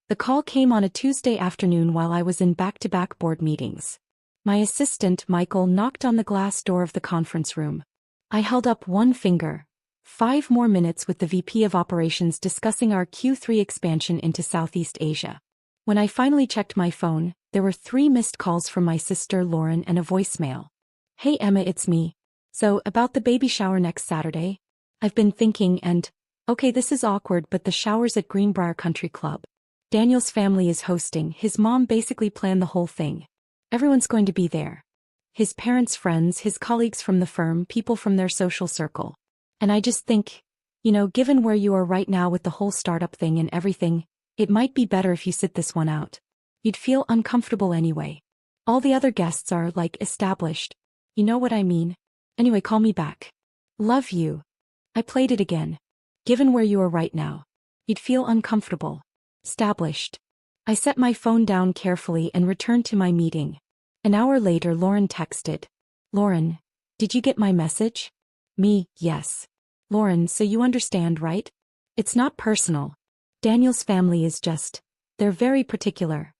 The call came on a Tuesday afternoon while I was in back-to-back board meetings. My assistant, Michael, knocked on the glass door of the conference room. I held up one finger. 5 more minutes with the VP of Operations discussing our Q3 expansion into Southeast Asia. When I finally checked my phone, there were 3 missed calls from my sister Lauren and a voicemail. Hey Emma, it's me. So, about the baby shower next Saturday? I've been thinking and, okay, this is awkward, but the shower's at Greenbrier Country Club. Daniel's family is hosting. His mom basically planned the whole thing. Everyone's going to be there. His parents' friends, his colleagues from the firm, people from their social circle. And I just think, given where you are right now with the whole startup thing and everything, it might be better if you sit this one out. You'd feel uncomfortable anyway. All the other guests are, established. You know what I mean? Anyway, call me back. Love you. I played it again. Given where you are right now, you'd feel uncomfortable. Established. I set my phone down carefully and returned to my meeting. An hour later, Lauren texted. Lauren, did you get my message? Me, yes. Lauren, so you understand, right? It's not personal. Daniel's family is they're very particular.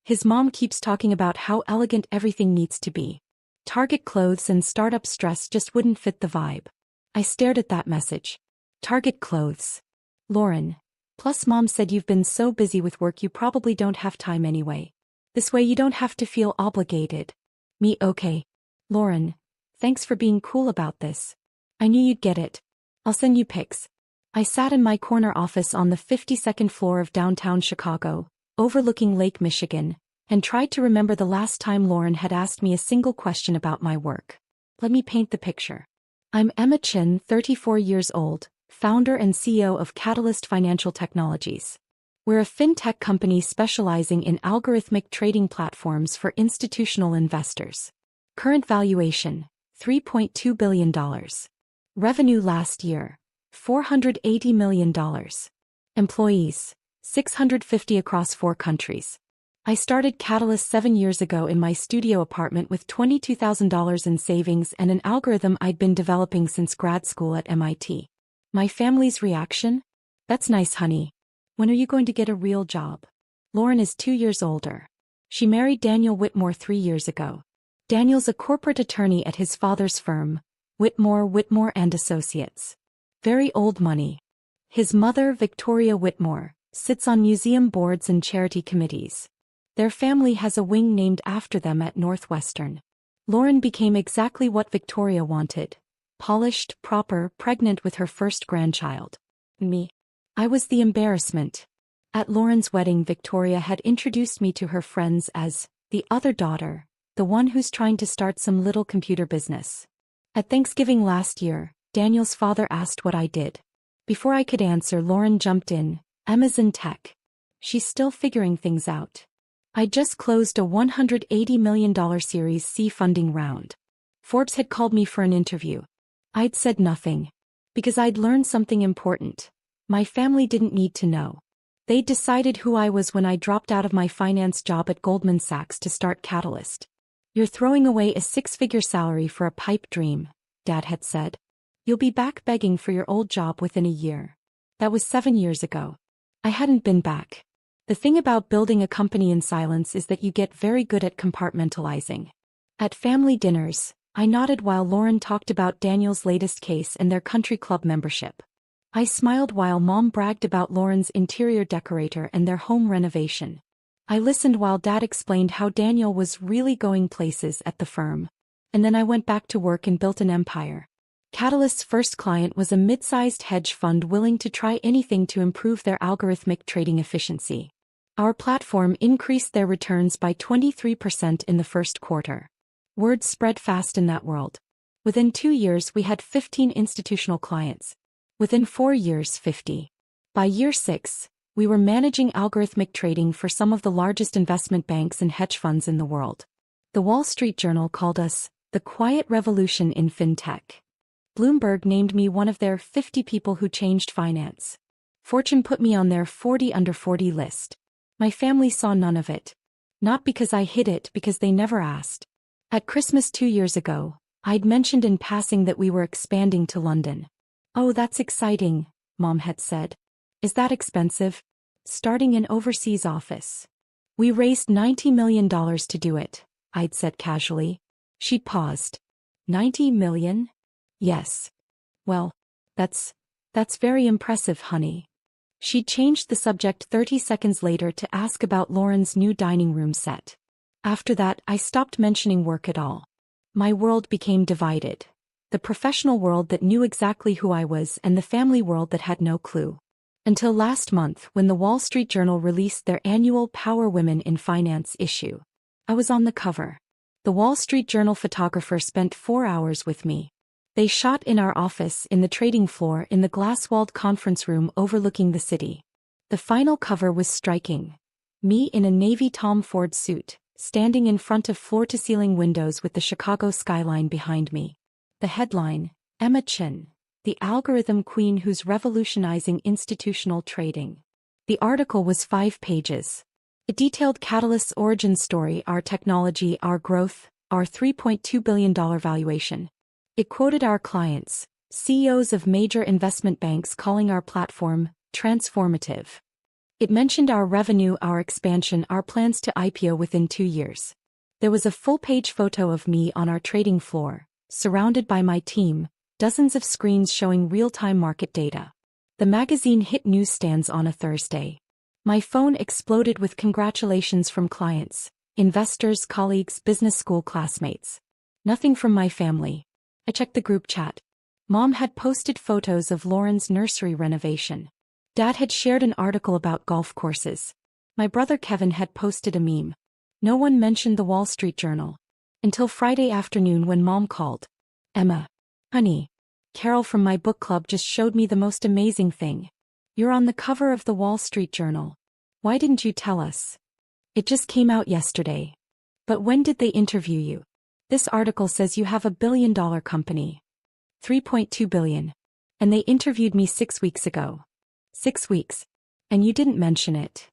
His mom keeps talking about how elegant everything needs to be. Target clothes and startup stress just wouldn't fit the vibe. I stared at that message. Target clothes. Lauren. Plus mom said you've been so busy with work you probably don't have time anyway. This way you don't have to feel obligated. Me, okay. Lauren. Thanks for being cool about this. I knew you'd get it. I'll send you pics. I sat in my corner office on the 52nd floor of downtown Chicago, overlooking Lake Michigan, and tried to remember the last time Lauren had asked me a single question about my work. Let me paint the picture. I'm Emma Chin, 34 years old, founder and CEO of Catalyst Financial Technologies. We're a fintech company specializing in algorithmic trading platforms for institutional investors. Current valuation, $3.2 billion. Revenue last year, $480 million. Employees, 650 across 4 countries. I started Catalyst 7 years ago in my studio apartment with $22,000 in savings and an algorithm I'd been developing since grad school at MIT. My family's reaction? That's nice, honey. When are you going to get a real job? Lauren is 2 years older. She married Daniel Whitmore 3 years ago. Daniel's a corporate attorney at his father's firm, Whitmore and Associates. Very old money. His mother, Victoria Whitmore, sits on museum boards and charity committees. Their family has a wing named after them at Northwestern. Lauren became exactly what Victoria wanted. Polished, proper, pregnant with her first grandchild. Me. I was the embarrassment. At Lauren's wedding, Victoria had introduced me to her friends as the other daughter, the one who's trying to start some little computer business. At Thanksgiving last year, Daniel's father asked what I did. Before I could answer, Lauren jumped in. Emma's in tech. She's still figuring things out. I just closed a $180 million Series C funding round. Forbes had called me for an interview. I'd said nothing. Because I'd learned something important. My family didn't need to know. They'd decided who I was when I dropped out of my finance job at Goldman Sachs to start Catalyst. You're throwing away a 6-figure salary for a pipe dream, Dad had said. You'll be back begging for your old job within a year. That was 7 years ago. I hadn't been back. The thing about building a company in silence is that you get very good at compartmentalizing. At family dinners, I nodded while Lauren talked about Daniel's latest case and their country club membership. I smiled while Mom bragged about Lauren's interior decorator and their home renovation. I listened while Dad explained how Daniel was really going places at the firm. And then I went back to work and built an empire. Catalyst's first client was a mid-sized hedge fund willing to try anything to improve their algorithmic trading efficiency. Our platform increased their returns by 23% in the first quarter. Word spread fast in that world. Within 2 years we had 15 institutional clients. Within 4 years 50. By year 6, we were managing algorithmic trading for some of the largest investment banks and hedge funds in the world. The Wall Street Journal called us the quiet revolution in fintech. Bloomberg named me one of their 50 people who changed finance. Fortune put me on their 40 under 40 list. My family saw none of it. Not because I hid it, because they never asked. At Christmas 2 years ago, I'd mentioned in passing that we were expanding to London. Oh, that's exciting, Mom had said. Is that expensive? starting an overseas office. We raised $90 million to do it, I'd said casually. She'd paused. 90 million? Yes. Well, that's very impressive, honey. She'd changed the subject 30 seconds later to ask about Lauren's new dining room set. After that, I stopped mentioning work at all. My world became divided. The professional world that knew exactly who I was and the family world that had no clue. Until last month, when the Wall Street Journal released their annual Power Women in Finance issue. I was on the cover. The Wall Street Journal photographer spent 4 hours with me. They shot in our office in the trading floor in the glass-walled conference room overlooking the city. The final cover was striking. Me in a navy Tom Ford suit, standing in front of floor-to-ceiling windows with the Chicago skyline behind me. The headline, Emma Chin, the algorithm queen who's revolutionizing institutional trading. The article was 5 pages. It detailed Catalyst's origin story, our technology, our growth, our $3.2 billion valuation. It quoted our clients, CEOs of major investment banks calling our platform transformative. It mentioned our revenue, our expansion, our plans to IPO within 2 years. There was a full-page photo of me on our trading floor, surrounded by my team, dozens of screens showing real-time market data. The magazine hit newsstands on a Thursday. My phone exploded with congratulations from clients, investors, colleagues, business school classmates. Nothing from my family. I checked the group chat. Mom had posted photos of Lauren's nursery renovation. Dad had shared an article about golf courses. My brother Kevin had posted a meme. No one mentioned the Wall Street Journal. Until Friday afternoon when Mom called. Emma. Honey. Carol from my book club just showed me the most amazing thing. You're on the cover of the Wall Street Journal. Why didn't you tell us? It just came out yesterday. But when did they interview you? This article says you have $1 billion company. 3.2 billion. And they interviewed me 6 weeks ago. 6 weeks. And you didn't mention it.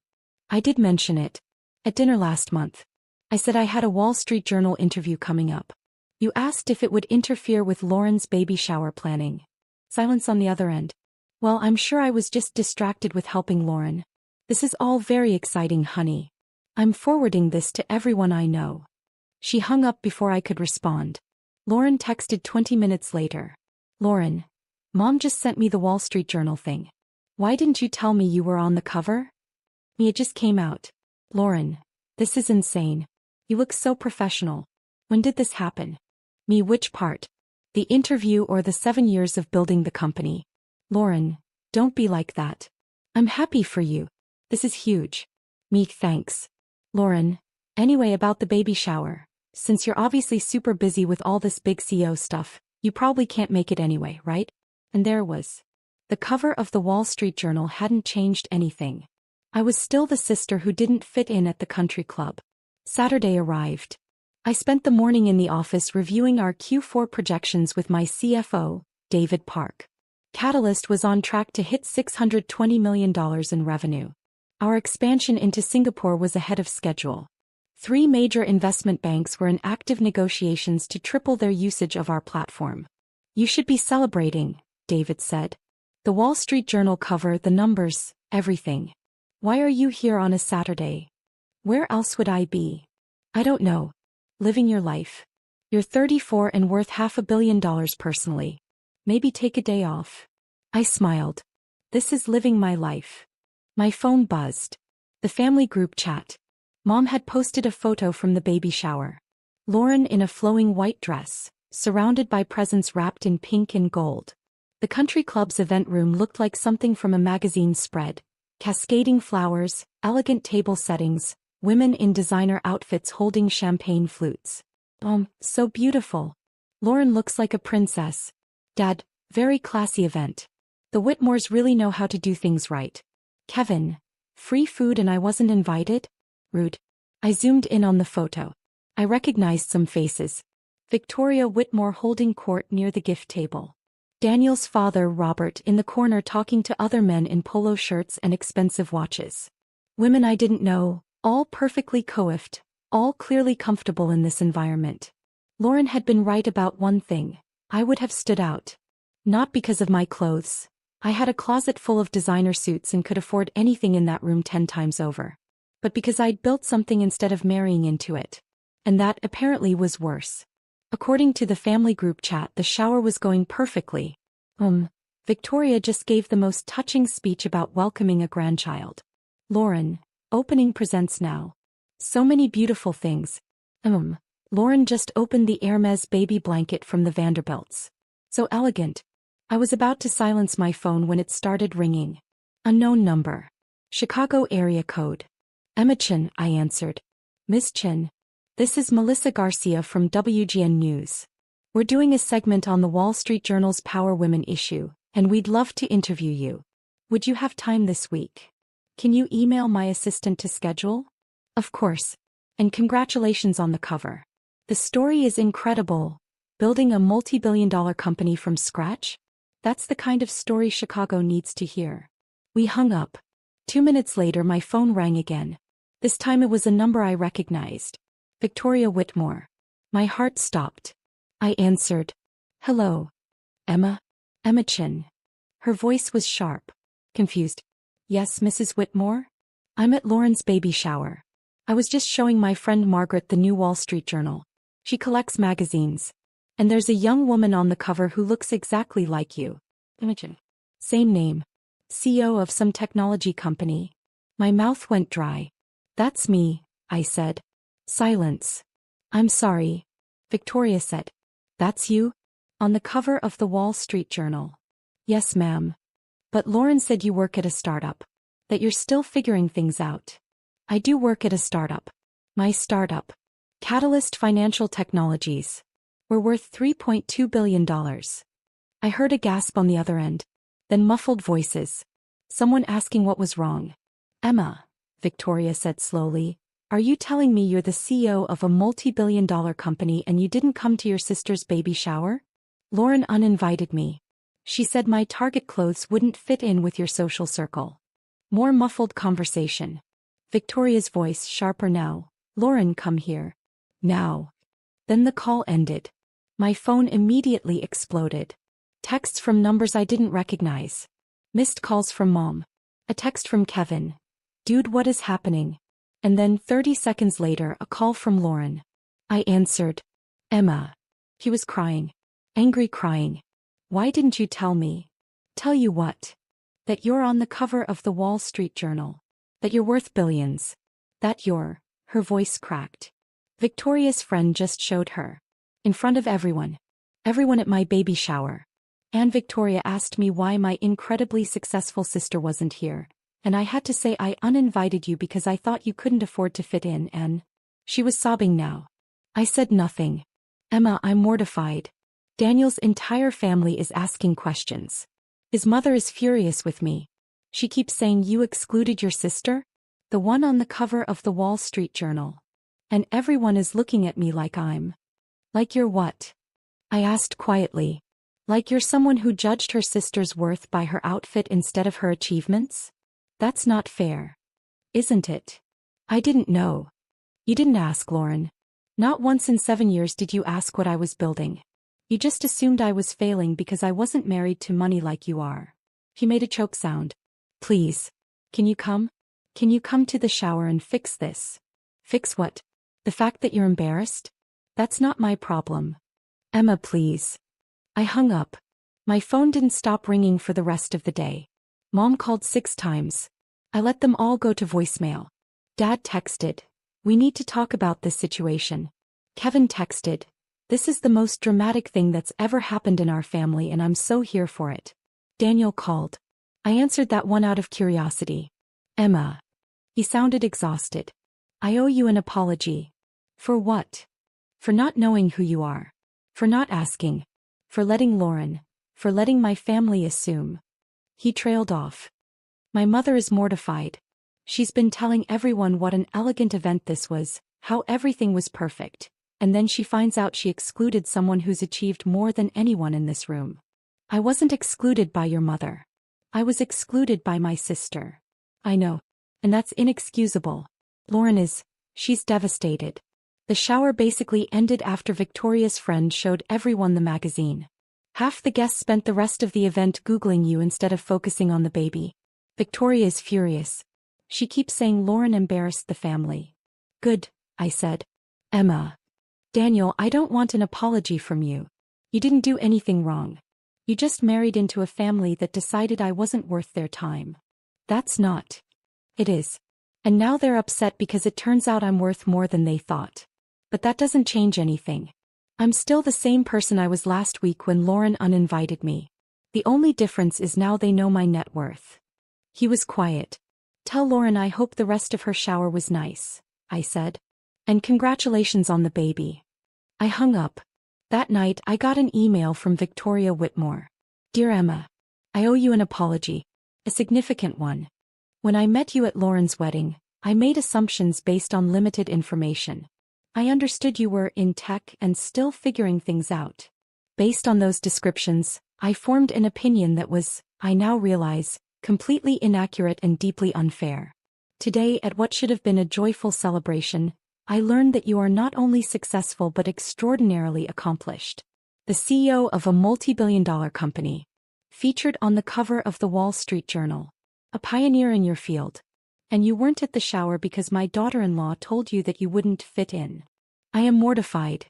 I did mention it. At dinner last month. I said I had a Wall Street Journal interview coming up. You asked if it would interfere with Lauren's baby shower planning. Silence on the other end. Well, I'm sure I was just distracted with helping Lauren. This is all very exciting, honey. I'm forwarding this to everyone I know. She hung up before I could respond. Lauren texted 20 minutes later. Lauren, Mom just sent me the Wall Street Journal thing. Why didn't you tell me you were on the cover? It just came out. Lauren, this is insane. You look so professional. When did this happen? Me, which part? The interview or the 7 years of building the company? Lauren, don't be like that. I'm happy for you. This is huge. Me, thanks. Lauren, anyway, about the baby shower. Since you're obviously super busy with all this big CEO stuff, you probably can't make it anyway, right? And there was. The cover of the Wall Street Journal hadn't changed anything. I was still the sister who didn't fit in at the country club. Saturday arrived. I spent the morning in the office reviewing our Q4 projections with my CFO, David Park. Catalyst was on track to hit $620 million in revenue. Our expansion into Singapore was ahead of schedule. 3 major investment banks were in active negotiations to triple their usage of our platform. You should be celebrating, David said. The Wall Street Journal cover, the numbers, everything. Why are you here on a Saturday? Where else would I be? I don't know. Living your life. You're 34 and worth $500 million personally. Maybe take a day off. I smiled. This is living my life. My phone buzzed. The family group chat. Mom had posted a photo from the baby shower. Lauren in a flowing white dress, surrounded by presents wrapped in pink and gold. The country club's event room looked like something from a magazine spread. Cascading flowers, elegant table settings, women in designer outfits holding champagne flutes. So beautiful. Lauren looks like a princess. Dad, very classy event. The Whitmores really know how to do things right. Kevin, free food and I wasn't invited? Rude. I zoomed in on the photo. I recognized some faces. Victoria Whitmore holding court near the gift table. Daniel's father, Robert, in the corner talking to other men in polo shirts and expensive watches. Women I didn't know, all perfectly coiffed, all clearly comfortable in this environment. Lauren had been right about one thing. I would have stood out. Not because of my clothes, I had a closet full of designer suits and could afford anything in that room 10 times over. But because I'd built something instead of marrying into it. And that apparently was worse. According to the family group chat, the shower was going perfectly. Victoria just gave the most touching speech about welcoming a grandchild. Lauren, opening presents now. So many beautiful things. Lauren just opened the Hermes baby blanket from the Vanderbilts. So elegant. I was about to silence my phone when it started ringing. Unknown number. Chicago area code. Emma Chin, I answered. Miss Chin. This is Melissa Garcia from WGN News. We're doing a segment on the Wall Street Journal's Power Women issue, and we'd love to interview you. Would you have time this week? Can you email my assistant to schedule? Of course. And congratulations on the cover. The story is incredible. Building a multi-billion-dollar company from scratch? That's the kind of story Chicago needs to hear. We hung up. 2 minutes later my phone rang again. This time it was a number I recognized. Victoria Whitmore. My heart stopped. I answered. Hello. Emma? Emma Chin. Her voice was sharp. Confused. Yes, Mrs. Whitmore? I'm at Lauren's baby shower. I was just showing my friend Margaret the new Wall Street Journal. She collects magazines. And there's a young woman on the cover who looks exactly like you. Emma Chin. Same name. CEO of some technology company. My mouth went dry. That's me, I said. Silence. I'm sorry. Victoria said. That's you? On the cover of the Wall Street Journal. Yes, ma'am. But Lauren said you work at a startup. That you're still figuring things out. I do work at a startup. My startup. Catalyst Financial Technologies. We're worth $3.2 billion. I heard a gasp on the other end. Then muffled voices. Someone asking what was wrong. Emma, Victoria said slowly. Are you telling me you're the CEO of a multi-billion-dollar company and you didn't come to your sister's baby shower? Lauren uninvited me. She said my Target clothes wouldn't fit in with your social circle. More muffled conversation. Victoria's voice sharper now. Lauren, come here. Now. Then the call ended. My phone immediately exploded. Texts from numbers I didn't recognize. Missed calls from Mom. A text from Kevin. Dude, what is happening? And then 30 seconds later a call from Lauren. I answered. Emma. He was crying. Angry crying. Why didn't you tell me? Tell you what? That you're on the cover of the Wall Street Journal. That you're worth billions. That you're. Her voice cracked. Victoria's friend just showed her. In front of everyone. Everyone at my baby shower. And Victoria asked me why my incredibly successful sister wasn't here. And I had to say I uninvited you because I thought you couldn't afford to fit in and... She was sobbing now. I said nothing. Emma, I'm mortified. Daniel's entire family is asking questions. His mother is furious with me. She keeps saying you excluded your sister? The one on the cover of the Wall Street Journal. And everyone is looking at me like I'm... Like you're what? I asked quietly. Like you're someone who judged her sister's worth by her outfit instead of her achievements? That's not fair. Isn't it? I didn't know. You didn't ask, Lauren. Not once in 7 years did you ask what I was building. You just assumed I was failing because I wasn't married to money like you are. He made a choke sound. Please. Can you come? Can you come to the shower and fix this? Fix what? The fact that you're embarrassed? That's not my problem. Emma, please. I hung up. My phone didn't stop ringing for the rest of the day. Mom called 6 times. I let them all go to voicemail. Dad texted. We need to talk about this situation. Kevin texted. This is the most dramatic thing that's ever happened in our family and I'm so here for it. Daniel called. I answered that one out of curiosity. Emma. He sounded exhausted. I owe you an apology. For what? For not knowing who you are. For not asking. For letting Lauren. For letting my family assume. He trailed off. My mother is mortified. She's been telling everyone what an elegant event this was, how everything was perfect, and then she finds out she excluded someone who's achieved more than anyone in this room. I wasn't excluded by your mother. I was excluded by my sister. I know. And that's inexcusable. Lauren is, she's devastated. The shower basically ended after Victoria's friend showed everyone the magazine. Half the guests spent the rest of the event Googling you instead of focusing on the baby. Victoria is furious. She keeps saying Lauren embarrassed the family. Good, I said. Emma. Daniel, I don't want an apology from you. You didn't do anything wrong. You just married into a family that decided I wasn't worth their time. That's not. It is. And now they're upset because it turns out I'm worth more than they thought. But that doesn't change anything. I'm still the same person I was last week when Lauren uninvited me. The only difference is now they know my net worth. He was quiet. Tell Lauren I hope the rest of her shower was nice, I said. And congratulations on the baby. I hung up. That night I got an email from Victoria Whitmore. Dear Emma, I owe you an apology. A significant one. When I met you at Lauren's wedding, I made assumptions based on limited information. I understood you were in tech and still figuring things out. Based on those descriptions, I formed an opinion that was, I now realize, completely inaccurate and deeply unfair. Today, at what should have been a joyful celebration, I learned that you are not only successful but extraordinarily accomplished. The CEO of a multi-billion-dollar company. Featured on the cover of the Wall Street Journal. A pioneer in your field. And you weren't at the shower because my daughter-in-law told you that you wouldn't fit in. I am mortified.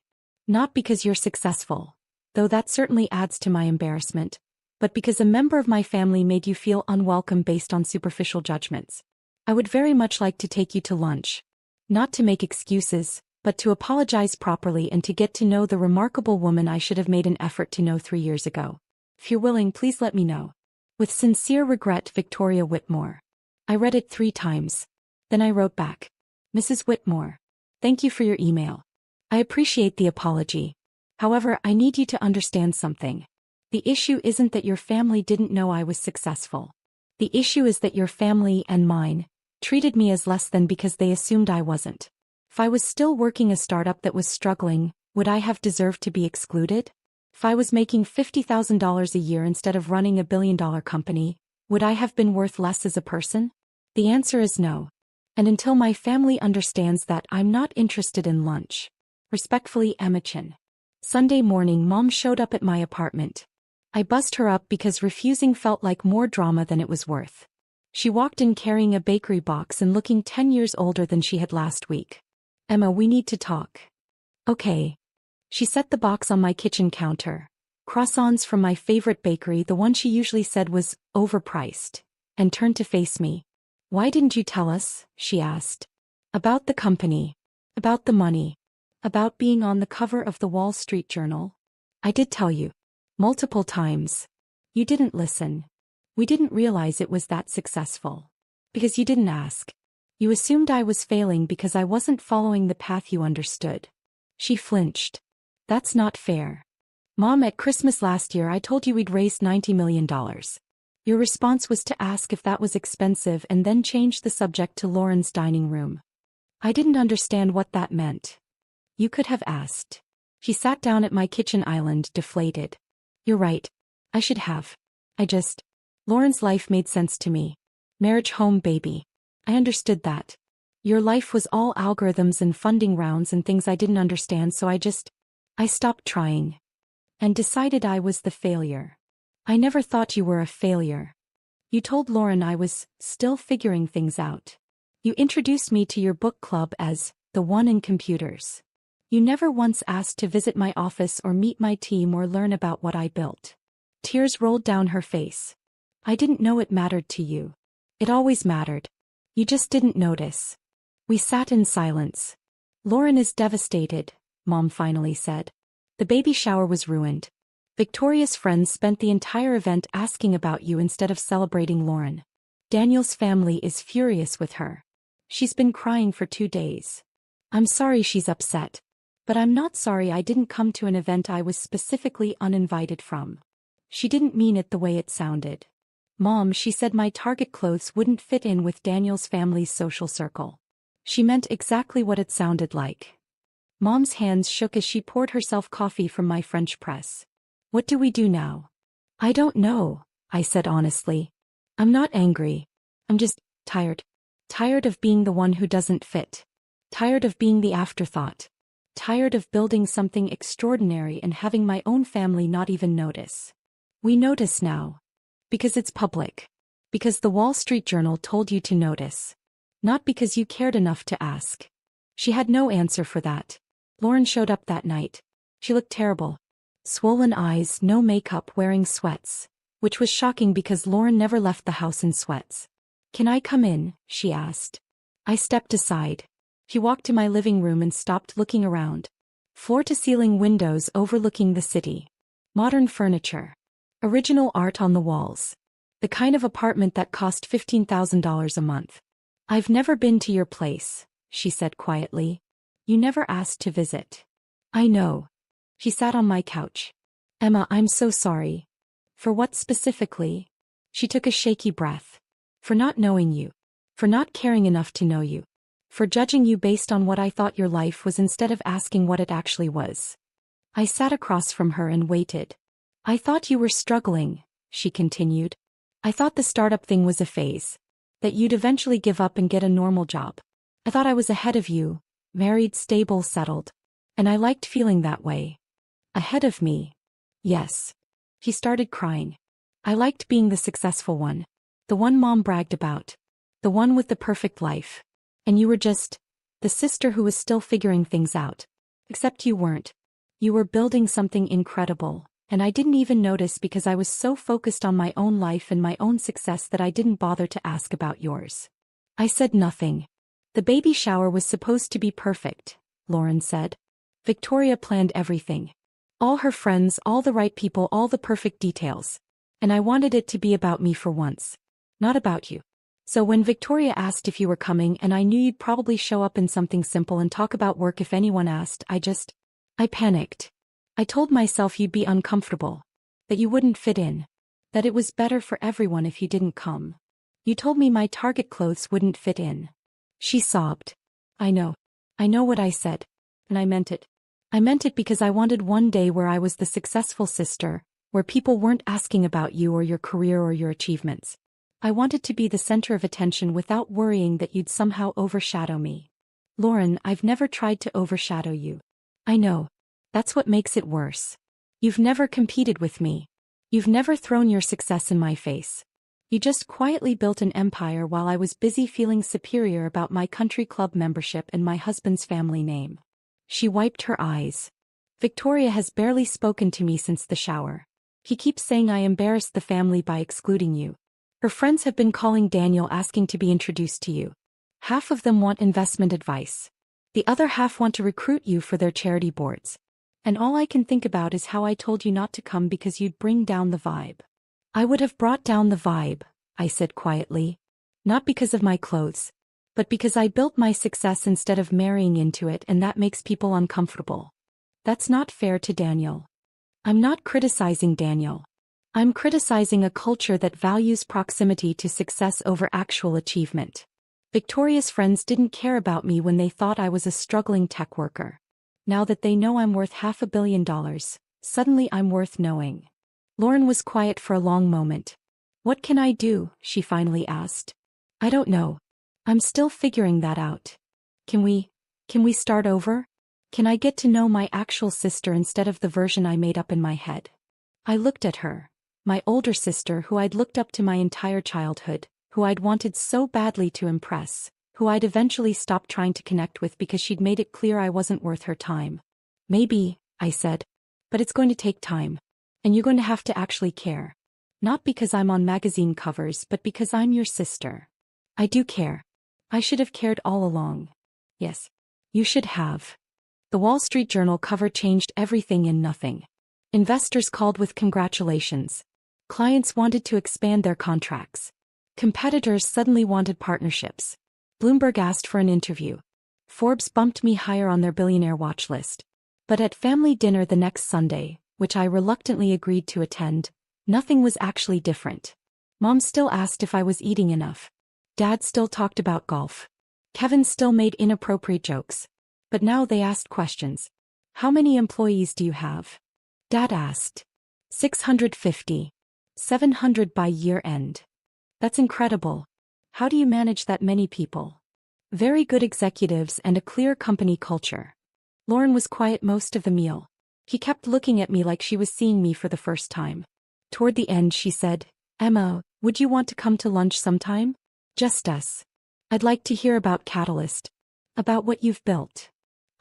Not because you're successful, though that certainly adds to my embarrassment, but because a member of my family made you feel unwelcome based on superficial judgments. I would very much like to take you to lunch. Not to make excuses, but to apologize properly and to get to know the remarkable woman I should have made an effort to know 3 years ago. If you're willing, please let me know. With sincere regret, Victoria Whitmore. I read it 3 times. Then I wrote back. Mrs. Whitmore. Thank you for your email. I appreciate the apology. However, I need you to understand something. The issue isn't that your family didn't know I was successful. The issue is that your family and mine treated me as less than because they assumed I wasn't. If I was still working a startup that was struggling, would I have deserved to be excluded? If I was making $50,000 a year instead of running a billion-dollar company, would I have been worth less as a person? The answer is no. And until my family understands that, I'm not interested in lunch. Respectfully, Emma Chin. Sunday morning, Mom showed up at my apartment. I bussed her up because refusing felt like more drama than it was worth. She walked in carrying a bakery box and looking 10 years older than she had last week. Emma, we need to talk. Okay. She set the box on my kitchen counter. Croissants from my favorite bakery, the one she usually said was overpriced, and turned to face me. Why didn't you tell us? She asked. About the company. About the money. About being on the cover of the Wall Street Journal. I did tell you. Multiple times. You didn't listen. We didn't realize it was that successful. Because you didn't ask. You assumed I was failing because I wasn't following the path you understood. She flinched. That's not fair. Mom, at Christmas last year I told you we'd raised $90 million. Your response was to ask if that was expensive and then change the subject to Lauren's dining room. I didn't understand what that meant. You could have asked. She sat down at my kitchen island, deflated. You're right. I should have. Lauren's life made sense to me. Marriage, home, baby. I understood that. Your life was all algorithms and funding rounds and things I didn't understand, so I stopped trying. And decided I was the failure. I never thought you were a failure. You told Lauren I was still figuring things out. You introduced me to your book club as the one in computers. You never once asked to visit my office or meet my team or learn about what I built. Tears rolled down her face. I didn't know it mattered to you. It always mattered. You just didn't notice. We sat in silence. Lauren is devastated, Mom finally said. The baby shower was ruined. Victoria's friends spent the entire event asking about you instead of celebrating Lauren. Daniel's family is furious with her. She's been crying for 2 days. I'm sorry she's upset. But I'm not sorry I didn't come to an event I was specifically uninvited from. She didn't mean it the way it sounded. Mom, she said my Target clothes wouldn't fit in with Daniel's family's social circle. She meant exactly what it sounded like. Mom's hands shook as she poured herself coffee from my French press. What do we do now? I don't know, I said honestly. I'm not angry. I'm just tired. Tired of being the one who doesn't fit. Tired of being the afterthought. Tired of building something extraordinary and having my own family not even notice. We notice now. Because it's public. Because the Wall Street Journal told you to notice. Not because you cared enough to ask. She had no answer for that. Lauren showed up that night. She looked terrible. Swollen eyes, no makeup, wearing sweats. Which was shocking because Lauren never left the house in sweats. "Can I come in?" she asked. I stepped aside. She walked to my living room and stopped looking around. Floor-to-ceiling windows overlooking the city. Modern furniture. Original art on the walls. The kind of apartment that cost $15,000 a month. "I've never been to your place," she said quietly. "You never asked to visit." "I know." She sat on my couch. "Emma, I'm so sorry." "For what specifically?" She took a shaky breath. "For not knowing you. For not caring enough to know you. For judging you based on what I thought your life was instead of asking what it actually was." I sat across from her and waited. "I thought you were struggling," she continued. "I thought the startup thing was a phase. That you'd eventually give up and get a normal job. I thought I was ahead of you, married, stable, settled. And I liked feeling that way." "Ahead of me?" "Yes." He started crying. "I liked being the successful one. The one Mom bragged about. The one with the perfect life. And you were just the sister who was still figuring things out. Except you weren't. You were building something incredible, and I didn't even notice because I was so focused on my own life and my own success that I didn't bother to ask about yours." I said nothing. "The baby shower was supposed to be perfect," Lauren said. "Victoria planned everything. All her friends, all the right people, all the perfect details. And I wanted it to be about me for once. Not about you. So when Victoria asked if you were coming and I knew you'd probably show up in something simple and talk about work if anyone asked, I panicked. I told myself you'd be uncomfortable. That you wouldn't fit in. That it was better for everyone if you didn't come. You told me my Target clothes wouldn't fit in." She sobbed. "I know. I know what I said. And I meant it. I meant it because I wanted one day where I was the successful sister, where people weren't asking about you or your career or your achievements. I wanted to be the center of attention without worrying that you'd somehow overshadow me. Lauren, I've never tried to overshadow you. I know. That's what makes it worse. You've never competed with me. You've never thrown your success in my face. You just quietly built an empire while I was busy feeling superior about my country club membership and my husband's family name." She wiped her eyes. "Victoria has barely spoken to me since the shower. He keeps saying I embarrassed the family by excluding you. Her friends have been calling Daniel asking to be introduced to you. Half of them want investment advice. The other half want to recruit you for their charity boards. And all I can think about is how I told you not to come because you'd bring down the vibe." "I would have brought down the vibe," I said quietly. "Not because of my clothes. But because I built my success instead of marrying into it, and that makes people uncomfortable. That's not fair to Daniel." "I'm not criticizing Daniel. I'm criticizing a culture that values proximity to success over actual achievement. Victoria's friends didn't care about me when they thought I was a struggling tech worker. Now that they know I'm worth $500 million, suddenly I'm worth knowing." Lauren was quiet for a long moment. "What can I do?" she finally asked. "I don't know. I'm still figuring that out. Can we start over? Can I get to know my actual sister instead of the version I made up in my head?" I looked at her. My older sister who I'd looked up to my entire childhood, who I'd wanted so badly to impress, who I'd eventually stopped trying to connect with because she'd made it clear I wasn't worth her time. "Maybe," I said. "But it's going to take time. And you're going to have to actually care. Not because I'm on magazine covers but because I'm your sister. I do care. I should have cared all along." "Yes. You should have." The Wall Street Journal cover changed everything in nothing. Investors called with congratulations. Clients wanted to expand their contracts. Competitors suddenly wanted partnerships. Bloomberg asked for an interview. Forbes bumped me higher on their billionaire watch list. But at family dinner the next Sunday, which I reluctantly agreed to attend, nothing was actually different. Mom still asked if I was eating enough. Dad still talked about golf. Kevin still made inappropriate jokes. But now they asked questions. "How many employees do you have?" Dad asked. 650. 700 by year end. "That's incredible. How do you manage that many people?" "Very good executives and a clear company culture." Lauren was quiet most of the meal. He kept looking at me like she was seeing me for the first time. Toward the end she said, "Emma, would you want to come to lunch sometime? Just us. I'd like to hear about Catalyst. About what you've built."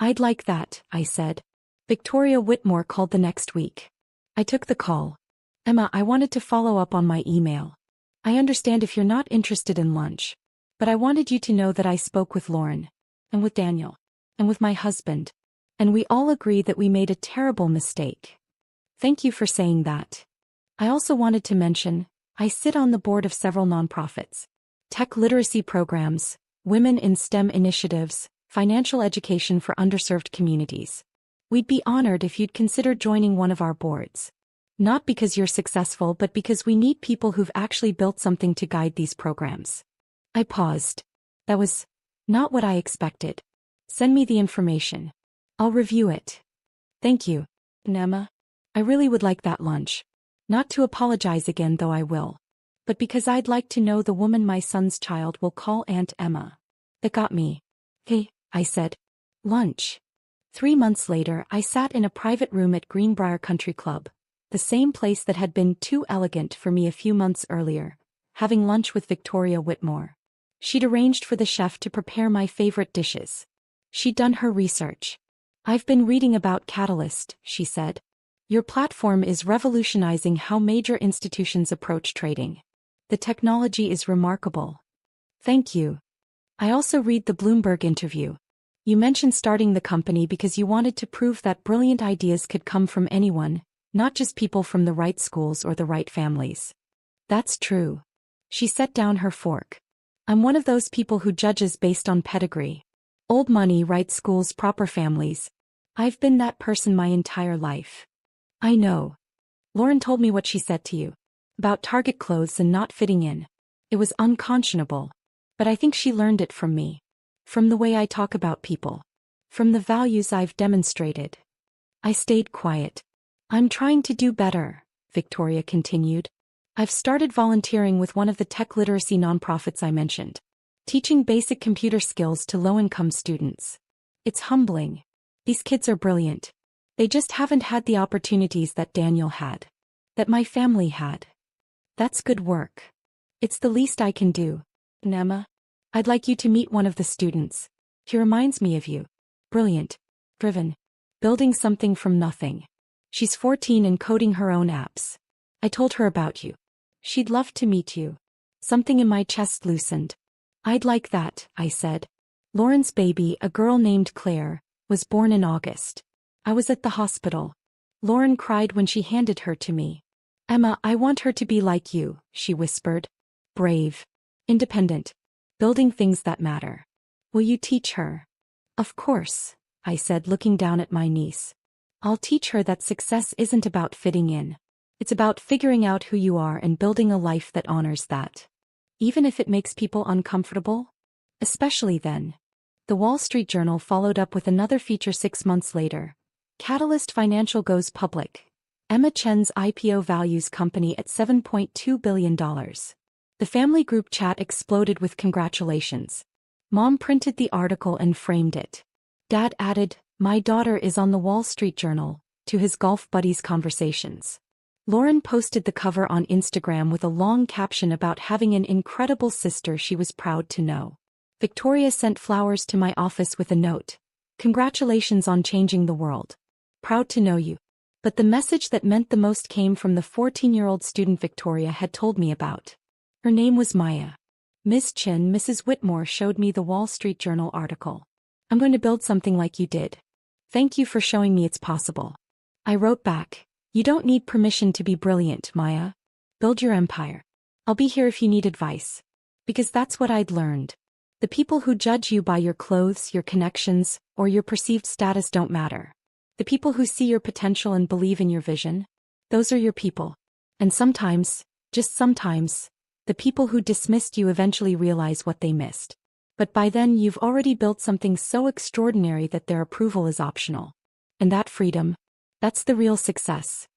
"I'd like that," I said. Victoria Whitmore called the next week. I took the call. "Emma, I wanted to follow up on my email. I understand if you're not interested in lunch, but I wanted you to know that I spoke with Lauren, and with Daniel, and with my husband, and we all agree that we made a terrible mistake. Thank you for saying that. I also wanted to mention, I sit on the board of several nonprofits, tech literacy programs, women in STEM initiatives, financial education for underserved communities. We'd be honored if you'd consider joining one of our boards. Not because you're successful, but because we need people who've actually built something to guide these programs." I paused. That was not what I expected. "Send me the information. I'll review it." "Thank you, Emma. I really would like that lunch. Not to apologize again, though I will, but because I'd like to know the woman my son's child will call Aunt Emma." That got me. "Hey," I said. "Lunch." 3 months later, I sat in a private room at Greenbrier Country Club, the same place that had been too elegant for me a few months earlier, having lunch with Victoria Whitmore. She'd arranged for the chef to prepare my favorite dishes. She'd done her research. "I've been reading about Catalyst," she said. "Your platform is revolutionizing how major institutions approach trading. The technology is remarkable." "Thank you. I also read the Bloomberg interview. You mentioned starting the company because you wanted to prove that brilliant ideas could come from anyone, not just people from the right schools or the right families." "That's true." She set down her fork. "I'm one of those people who judges based on pedigree. Old money, right schools, proper families. I've been that person my entire life." "I know. Lauren told me what she said to you. About Target clothes and not fitting in. It was unconscionable. But I think she learned it from me. From the way I talk about people. From the values I've demonstrated." I stayed quiet. "I'm trying to do better," Victoria continued. "I've started volunteering with one of the tech literacy nonprofits I mentioned, teaching basic computer skills to low-income students. It's humbling. These kids are brilliant. They just haven't had the opportunities that Daniel had. That my family had. That's good work. It's the least I can do. Emma, I'd like you to meet one of the students. He reminds me of you. Brilliant. Driven. Building something from nothing. She's 14 and coding her own apps. I told her about you. She'd love to meet you." Something in my chest loosened. "I'd like that," I said. Lauren's baby, a girl named Claire, was born in August. I was at the hospital. Lauren cried when she handed her to me. "Emma, I want her to be like you," she whispered. "Brave. Independent. Building things that matter. Will you teach her?" "Of course," I said, looking down at my niece. "I'll teach her that success isn't about fitting in. It's about figuring out who you are and building a life that honors that. Even if it makes people uncomfortable? Especially then." The Wall Street Journal followed up with another feature 6 months later. Catalyst Financial goes public. Emma Chen's IPO values company at $7.2 billion. The family group chat exploded with congratulations. Mom printed the article and framed it. Dad added, "My daughter is on the Wall Street Journal," to his golf buddies' conversations. Lauren posted the cover on Instagram with a long caption about having an incredible sister she was proud to know. Victoria sent flowers to my office with a note. "Congratulations on changing the world. Proud to know you." But the message that meant the most came from the 14-year-old student Victoria had told me about. Her name was Maya. "Miss Chen, Mrs. Whitmore showed me the Wall Street Journal article. I'm going to build something like you did. Thank you for showing me it's possible." I wrote back, "You don't need permission to be brilliant, Maya. Build your empire. I'll be here if you need advice." Because that's what I'd learned. The people who judge you by your clothes, your connections, or your perceived status don't matter. The people who see your potential and believe in your vision, those are your people. And sometimes, just sometimes, the people who dismissed you eventually realize what they missed. But by then you've already built something so extraordinary that their approval is optional. And that freedom, that's the real success.